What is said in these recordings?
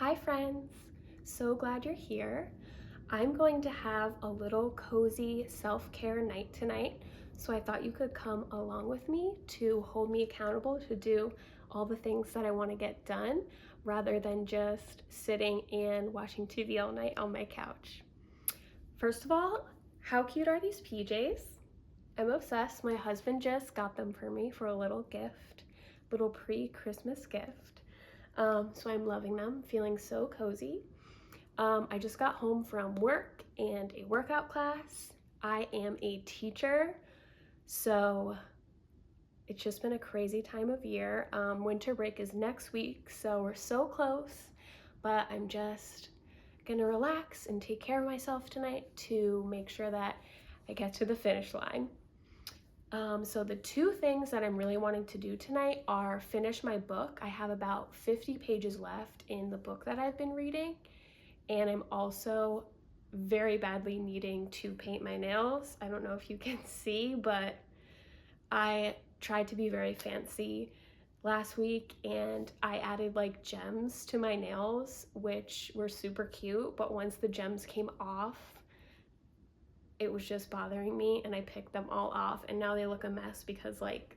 Hi friends, so glad you're here. I'm going to have a little cozy self-care night tonight, so I thought you could come along with me to hold me accountable to do all the things that I want to get done rather than just sitting and watching TV all night on my couch. First of all, how cute are these PJs? I'm obsessed. My husband just got them for me for a little gift, little pre-Christmas gift. So I'm loving them, feeling so cozy. I just got home from work and a workout class. I am a teacher, so it's just been a crazy time of year. Winter break is next week, so we're so close, but I'm just gonna relax and take care of myself tonight to make sure that I get to the finish line. So the two things that I'm really wanting to do tonight are finish my book. I have about 50 pages left in the book that I've been reading, and I'm also very badly needing to paint my nails. I don't know if you can see, but I tried to be very fancy last week and I added like gems to my nails, which were super cute, but once the gems came off, it was just bothering me and I picked them all off and now they look a mess because like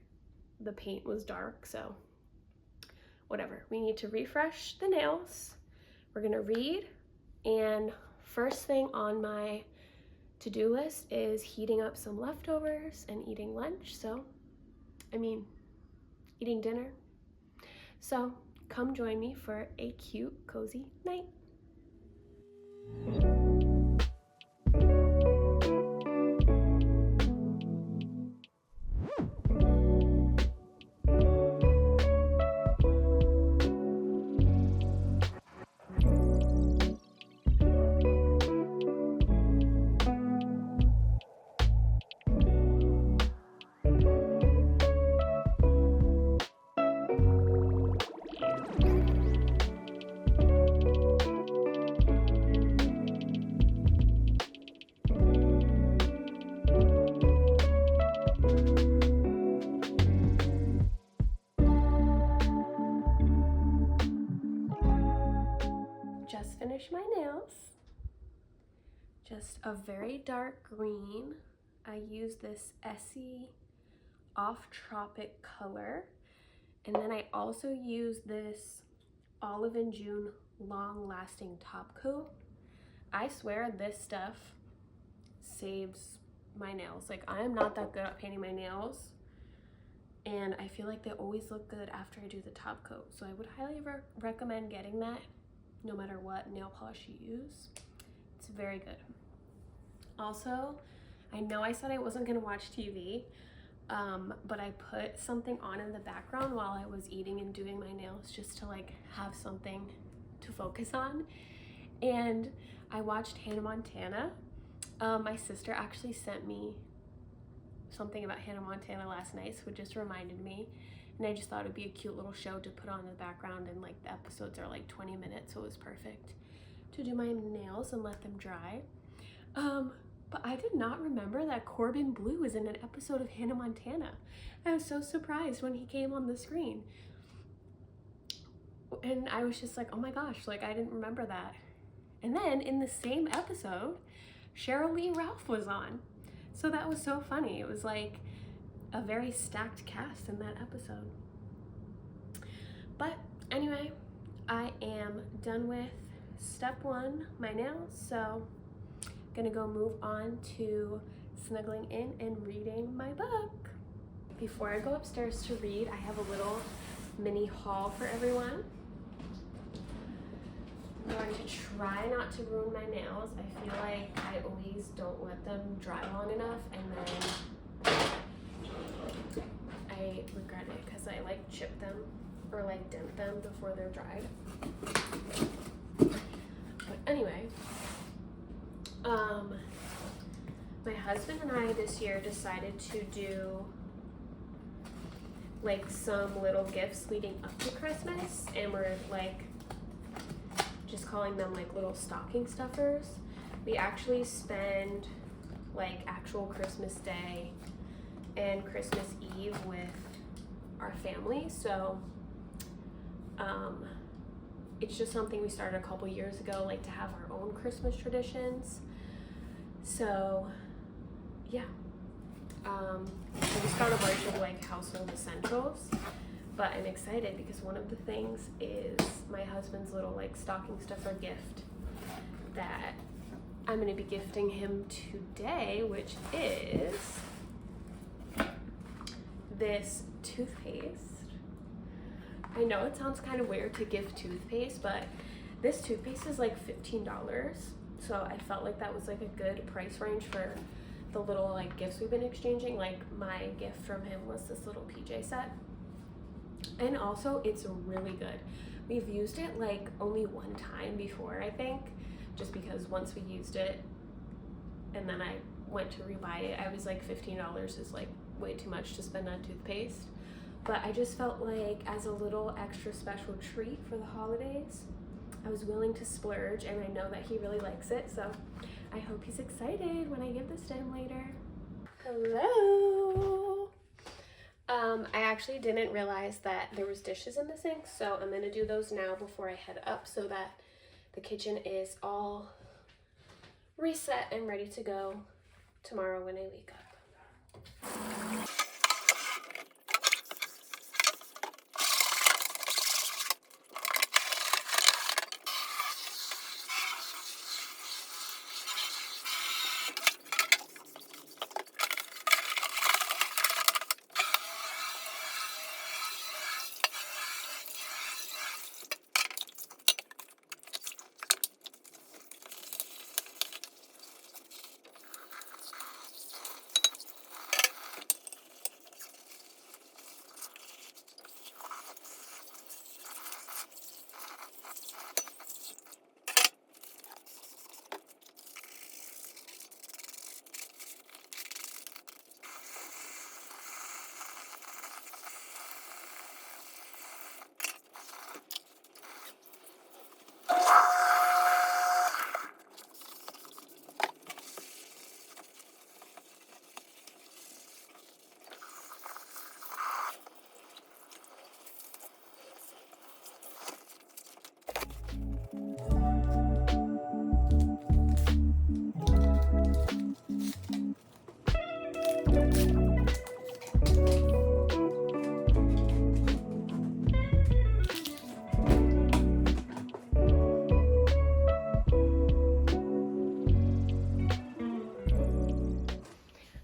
the paint was dark. So whatever, we need to refresh the nails. We're gonna read, and first thing on my to-do list is heating up some leftovers and eating lunch. Eating dinner. So come join me for a cute, cozy night. Just finished my nails. Just a very dark green. I use this Essie Off Tropic color. And then I also use this Olive and June long lasting top coat. I swear this stuff saves my nails. Like, I am not that good at painting my nails, and I feel like they always look good after I do the top coat. So I would highly recommend getting that no matter what nail polish you use. It's very good. Also, I know I said I wasn't gonna watch TV, but I put something on in the background while I was eating and doing my nails just to like have something to focus on. And I watched Hannah Montana. My sister actually sent me something about Hannah Montana last night, so it just reminded me, and I just thought it'd be a cute little show to put on in the background, and like the episodes are like 20 minutes, so it was perfect to do my nails and let them dry. But I did not remember that Corbin Bleu was in an episode of Hannah Montana. I was so surprised when he came on the screen, and I was just like, oh my gosh, like I didn't remember that. And then in the same episode, Cheryl Lee Ralph was on. So that was so funny. It was like a very stacked cast in that episode. But anyway, I am done with step one, my nails. So I'm gonna go move on to snuggling in and reading my book. Before I go upstairs to read, I have a little mini haul for everyone. I'm going to try not to ruin my nails. I feel like I always don't let them dry long enough, and then I regret it because I like chip them or like dent them before they're dried. But anyway, my husband and I this year decided to do like some little gifts leading up to Christmas, and we're like just calling them like little stocking stuffers. We actually spend like actual Christmas Day and Christmas Eve with our family, so it's just something we started a couple years ago, like to have our own Christmas traditions. So yeah, I just got a bunch of like household essentials, but I'm excited because one of the things is my husband's little like stocking stuffer gift that I'm going to be gifting him today, which is this toothpaste. I know it sounds kind of weird to gift toothpaste, but this toothpaste is like $15. So I felt like that was like a good price range for the little like gifts we've been exchanging. Like my gift from him was this little PJ set. And also it's really good. We've used it like only one time before, I think, just because once we used it and then I went to rebuy it, I was like $15 is like way too much to spend on toothpaste. But I just felt like as a little extra special treat for the holidays, I was willing to splurge, and I know that he really likes it, so I hope he's excited when I give this to him later. Hello! I actually didn't realize that there was dishes in the sink, so I'm gonna do those now before I head up so that the kitchen is all reset and ready to go tomorrow when I wake up.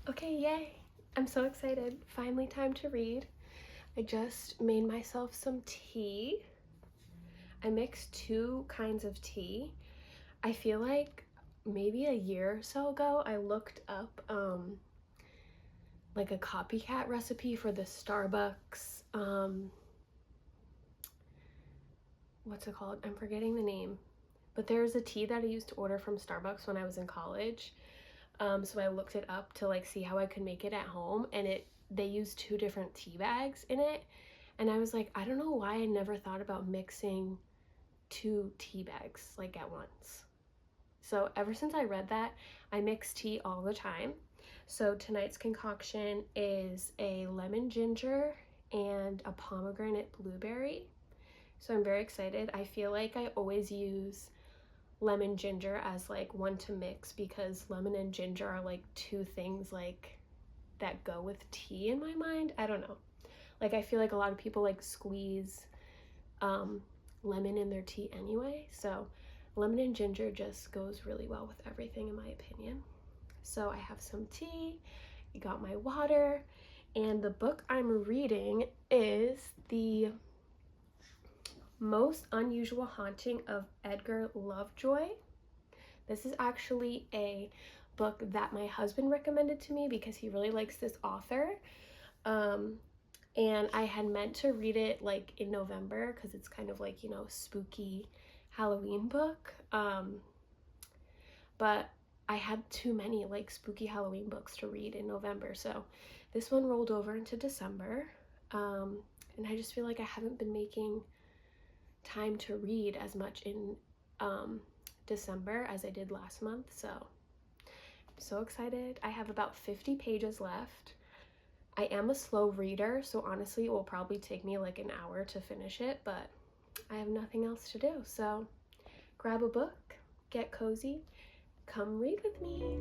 Okay, yay! I'm so excited. Finally time to read. I just made myself some tea. I mixed two kinds of tea. I feel like maybe a year or so ago I looked up like a copycat recipe for the Starbucks what's it called? I'm forgetting the name. But there's a tea that I used to order from Starbucks when I was in college. So I looked it up to like see how I could make it at home, and they used two different tea bags in it. And I was like, I don't know why I never thought about mixing two tea bags like at once. So ever since I read that, I mix tea all the time. So tonight's concoction is a lemon ginger and a pomegranate blueberry. So I'm very excited. I feel like I always use lemon ginger as like one to mix because lemon and ginger are like two things like that go with tea in my mind. I don't know. Like I feel like a lot of people like squeeze lemon in their tea anyway. So lemon and ginger just goes really well with everything in my opinion. So I have some tea, you got my water, and the book I'm reading is The Most Unusual Haunting of Edgar Lovejoy. This is actually a book that my husband recommended to me because he really likes this author. And I had meant to read it like in November because it's kind of like, you know, spooky Halloween book. But I had too many like spooky Halloween books to read in November. So this one rolled over into December. And I just feel like I haven't been making time to read as much in December as I did last month. So I'm so excited. I have about 50 pages left. I am a slow reader, so honestly it will probably take me like an hour to finish it, but I have nothing else to do. So grab a book, get cozy, come read with me.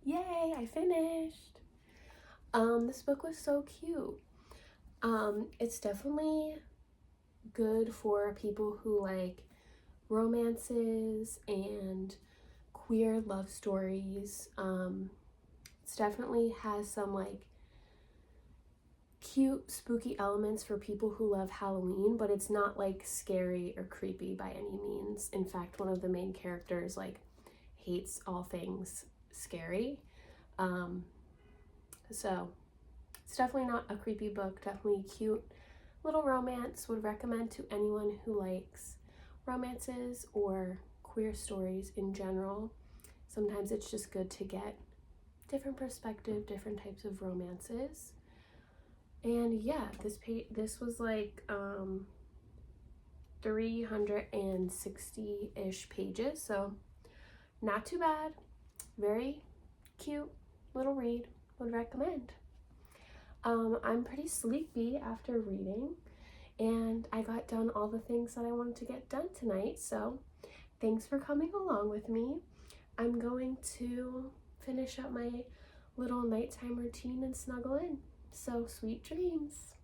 Yay, I finished. This book was so cute. It's definitely good for people who like romances and queer love stories. It's definitely has some like cute, spooky elements for people who love Halloween, but it's not like scary or creepy by any means. In fact, one of the main characters like hates all things scary. So it's definitely not a creepy book, definitely cute little romance. Would recommend to anyone who likes romances or queer stories in general. Sometimes it's just good to get different perspective, different types of romances. And yeah, this was like 360-ish pages, so not too bad. Very cute little read, would recommend. I'm pretty sleepy after reading, and I got done all the things that I wanted to get done tonight, so thanks for coming along with me. I'm going to finish up my little nighttime routine and snuggle in. So sweet dreams.